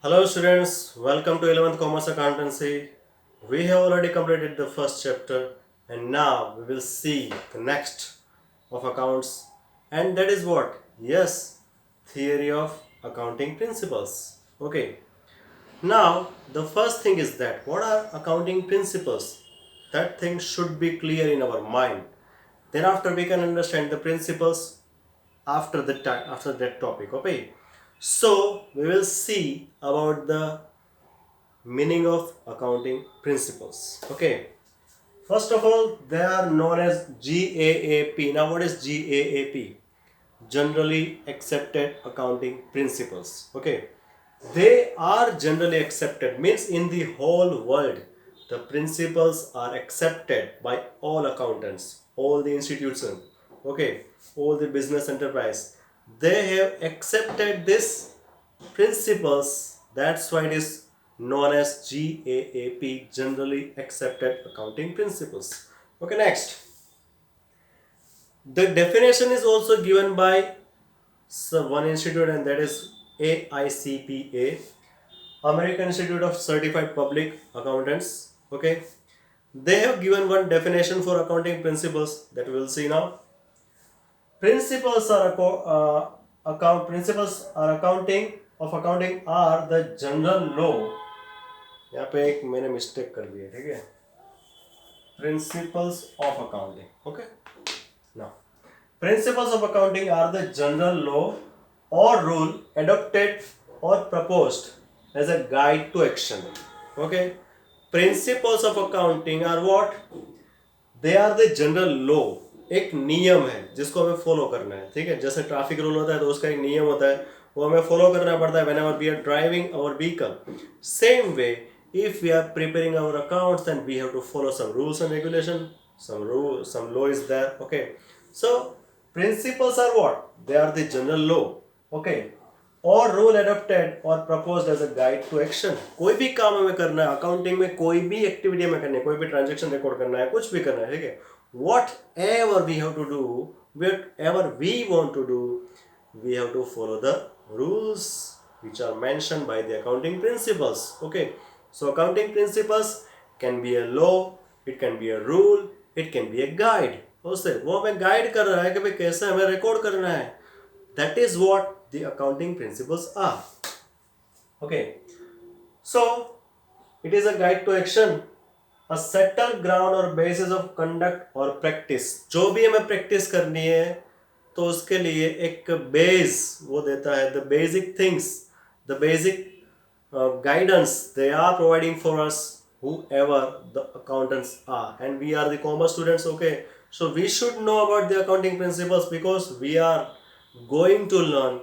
Hello students, welcome to 11th Commerce Accountancy. We have already completed the first chapter and now we will see the next of accounts, and that is what? Yes, theory of accounting principles. Okay. Now the first thing is that what are accounting principles? That thing should be clear in our mind. Then after we can understand the principles after that topic. Okay. So we will see about the meaning of accounting principles. Okay, first of all, they are known as GAAP. Now, what is GAAP? Generally accepted accounting principles. Okay, they are generally accepted, means in the whole world the principles are accepted by all accountants, all the institutions, okay, all the business enterprise. They have accepted this principles. That's why it is known as GAAP, generally accepted accounting principles. Okay, next, the definition is also given by one institute, and that is AICPA, American Institute of Certified Public Accountants. Okay, they have given one definition for accounting principles that we will see now. Principles are accounting of accounting are the general law. यहाँ पे एक मैंने mistake कर दी है, ठीक है. Principles of accounting. Okay. Now, principles of accounting are the general law or rule adopted or proposed as a guide to action. Okay. Principles of accounting are what? They are the general law. एक नियम है जिसको हमें follow करना है, ठीक है. जैसे ट्रैफिक रूल होता है तो उसका एक नियम होता है, वो हमें फॉलो करना पड़ता है whenever we are driving our vehicle. Same way, if we are preparing our accounts, then we have to follow some rules and regulation. Some law is there. Okay, so principles are what? They are the general law. Okay, और rule adopted और proposed as a guide to action. कोई भी काम हमें करना है accounting में, कोई भी एक्टिविटी हमें करनी है, कोई भी ट्रांजेक्शन रिकॉर्ड करना है, कुछ भी करना है, ठीक है. Whatever we have to do, whatever we want to do, we have to follow the rules which are mentioned by the accounting principles. Okay, so accounting principles can be a law, it can be a rule, it can be a guide. उससे वो हमें guide कर रहा है कि भाई कैसे हमें रिकॉर्ड करना है. That is what the accounting principles are. Okay, so it is a guide to action, a settled ground or basis of conduct or practice. जो भी हमें प्रैक्टिस करनी है तो उसके लिए एक बेस वो देता है. The basic things, the basic guidance they are providing for us, whoever the accountants are, and we are the commerce students. Okay, so we should know about the accounting principles because we are going to learn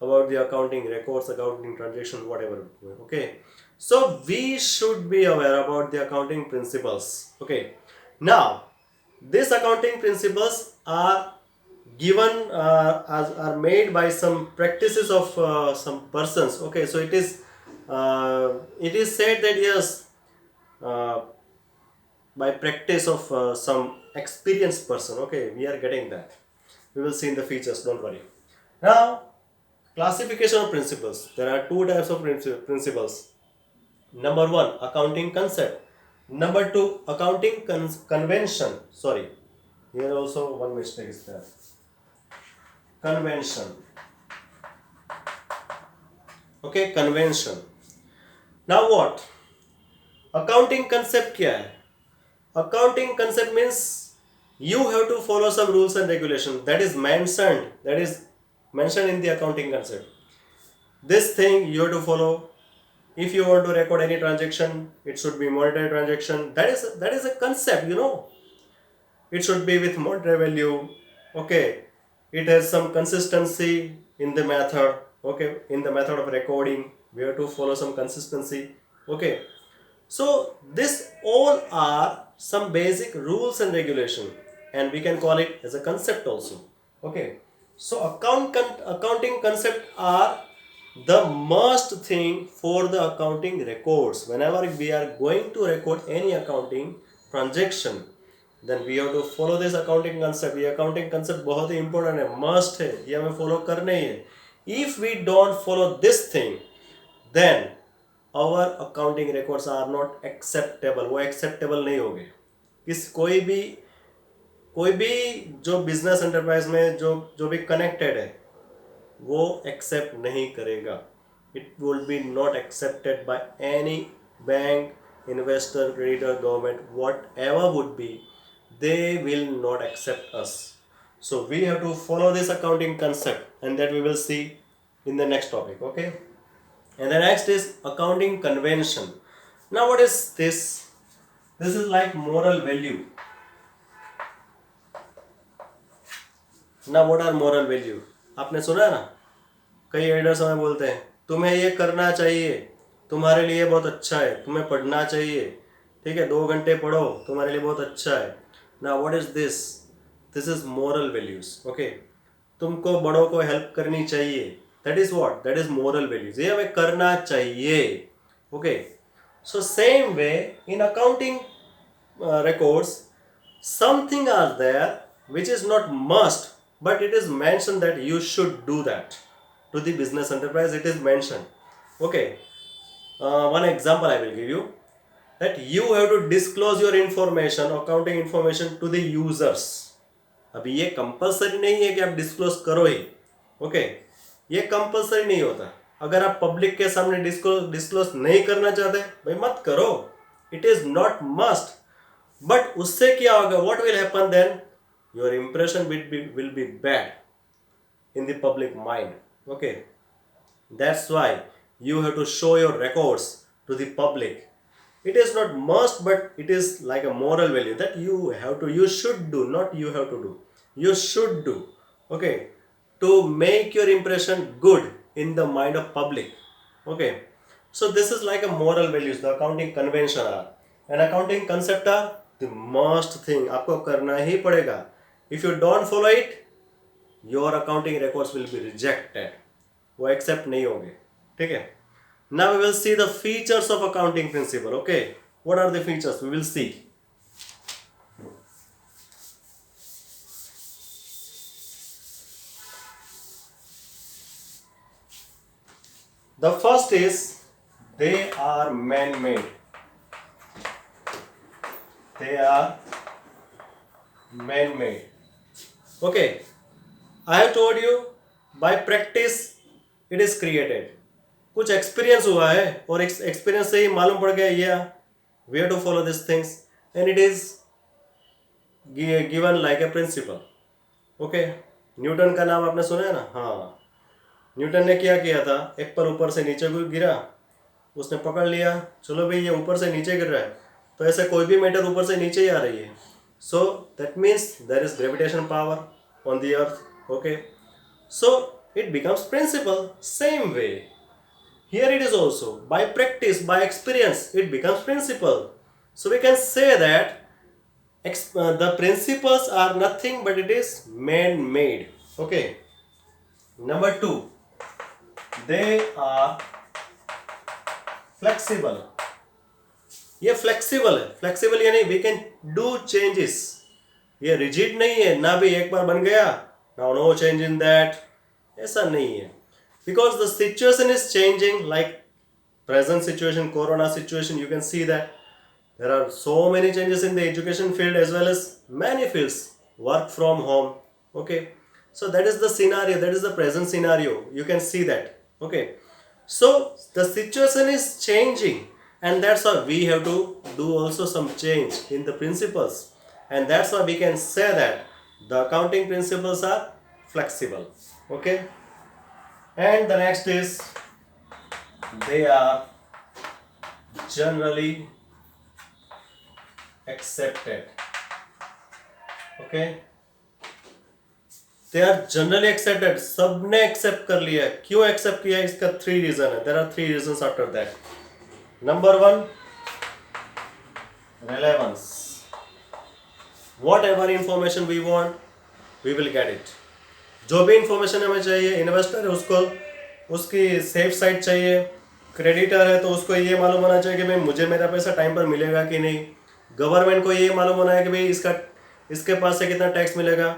about the accounting records, accounting transactions, whatever. Okay, so we should be aware about the accounting principles. Okay, now these accounting principles are given as are made by some practices of some persons. Okay, so it is said that yes, uh, by practice of some experienced person. Okay, we are getting that, we will see in the features, don't worry. Now, classification of principles. There are two types of principles. Number one, accounting concept. Number two, accounting convention. Sorry, here also one mistake is there. Convention. Okay, convention. Now what? Accounting concept क्या है? Accounting concept means you have to follow some rules and regulations that is mentioned in the accounting concept. This thing you have to follow. If you want to record any transaction, it should be monetary transaction. That is a concept, you know. It should be with monetary value. Okay, it has some consistency in the method. Okay, in the method of recording we have to follow some consistency. Okay, so this all are some basic rules and regulation, and we can call it as a concept also. Okay, so accounting concept are the must thing for the accounting records. Whenever we are going to record any accounting transaction, then we have to follow this accounting concept. ये accounting concept बहुत ही important है, must है, ये हमें follow करना ही है. If we don't follow this thing, then our accounting records are not acceptable, वो acceptable नहीं होंगे। कोई भी जो बिजनेस एंटरप्राइज में जो जो भी कनेक्टेड है वो एक्सेप्ट नहीं करेगा। It will be not accepted by any bank, investor, creditor, government, whatever would be, they will not accept us. So we have to follow this accounting concept, and that we will see in the next topic. Okay, and the next is accounting convention. Now what is this? This is like moral value. Now what are moral value? आपने सुना है ना, कई elders हमें बोलते हैं तुम्हें ये करना चाहिए, तुम्हारे लिए बहुत अच्छा है, तुम्हें पढ़ना चाहिए, ठीक है 2 घंटे पढ़ो, तुम्हारे लिए बहुत अच्छा है। ना what is this? This is moral values. Okay, तुमको बड़ों को हेल्प करनी चाहिए, that is what, that is moral values, ये हमें करना चाहिए। Okay, so same way in accounting records, something are there which is not must, but it is mentioned that you should do that. To the business enterprise it is mentioned। Okay, one example I will give you, that you have to disclose your information, accounting information to the users। अभी ये compulsory नहीं है कि आप disclose करो ही। Okay, ये compulsory नहीं होता। अगर आप पब्लिक के सामने डिस्क्लोज नहीं करना चाहते भाई मत करो, it is not must. But उससे क्या होगा, what will happen then, your impression will be bad in the public mind। Okay, that's why you have to show your records to the public। it is not must, but it is like a moral value that you have to, you should do, not you have to do, you should do। Okay, to make your impression good in the mind of public। Okay, so this is like a moral values, the accounting convention are, and accounting concept are the must thing, आपको करना ही पड़ेगा। if you don't follow it, your accounting records will be rejected, वो accept नहीं होंगे। ठीक है, now we will see the features of accounting principle. Okay, what are the features we will see. The first is they are man made, they are man made. Okay, I have told you by practice it is created। कुछ experience हुआ है और experience से ही मालूम पड़ गया ये we have to follow these things and it is given like a principle। Okay, Newton का नाम आपने सुना है ना? हाँ, न्यूटन ने क्या किया था, एप्पल ऊपर से नीचे गिरा, उसने पकड़ लिया, चलो भाई ये ऊपर से नीचे गिर रहा है तो ऐसे कोई भी मैटर ऊपर से नीचे ही आ रही है। So that means there is gravitation power on the earth. Okay, so it becomes principle। same way here it is also, by practice, by experience it becomes principle। so we can say that the principles are nothing but it is man made। okay, number 2, they are flexible। ये flexible है, flexible यानी we can do changes, ये rigid नहीं है ना, भी एक बार बन गया now no change in that, ऐसा नहीं है। because the situation is changing, like present situation, corona situation, you can see that there are so many changes in the education field as well as many fields, work from home। okay, so that is the scenario, that is the present scenario, you can see that। okay, so the situation is changing and that's why we have to do also some change in the principles, and that's why we can say that the accounting principles are flexible। okay, and the next is they are generally accepted। okay, they are generally accepted, सबने accept कर लिया। क्यों accept किया, इसका 3 reason है, there are 3 reasons after that। number 1, relevance। whatever information we want we will get it। जो भी information हमें चाहिए, इन्वेस्टर है उसको उसकी सेफ साइड चाहिए, क्रेडिटर है तो उसको ये मालूम होना चाहिए कि भाई मुझे मेरा पैसा टाइम पर मिलेगा कि नहीं, गवर्नमेंट को ये मालूम होना है कि भाई इसके पास से कितना टैक्स मिलेगा।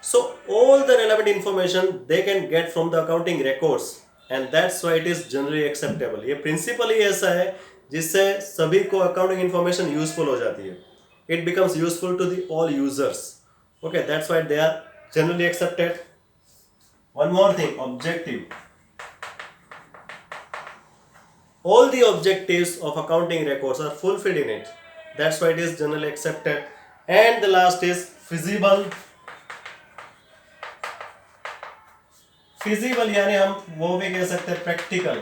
So all the relevant information they can get from the accounting records. And that's why it is generally acceptable. ये प्रिंसिपल ही ऐसा है जिससे सभी को अकाउंटिंग इन्फॉर्मेशन यूजफुल हो जाती है. It becomes useful to the all users. Okay, that's why they are generally accepted. One more thing, objective. All the objectives of accounting records are fulfilled in it. That's why it is generally accepted. And the last is feasible. Feasible यानी हम वो भी कह सकते हैं practical.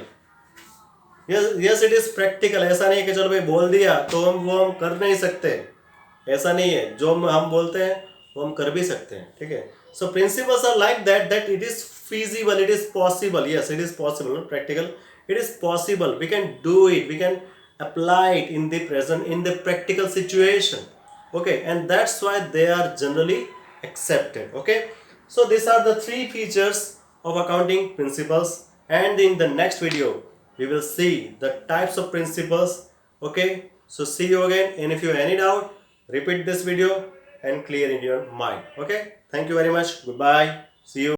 Yes, it is practical. ऐसा नहीं है कि चलो भाई बोल दिया तो हम कर नहीं सकते. ऐसा नहीं है. जो हम बोलते हैं वो हम कर भी सकते हैं. ठीक है. So principles are like that it is feasible, it is possible. Yes, it is possible, not practical. It is possible. We can do it. We can apply it in the present, in the practical situation. Okay, and that's why they are generally accepted. Okay, so these are the three features of accounting principles, and in the next video we will see the types of principles. Okay, so see you again, and if you have any doubt, repeat this video and clear in your mind. Okay, thank you very much. Goodbye. See you.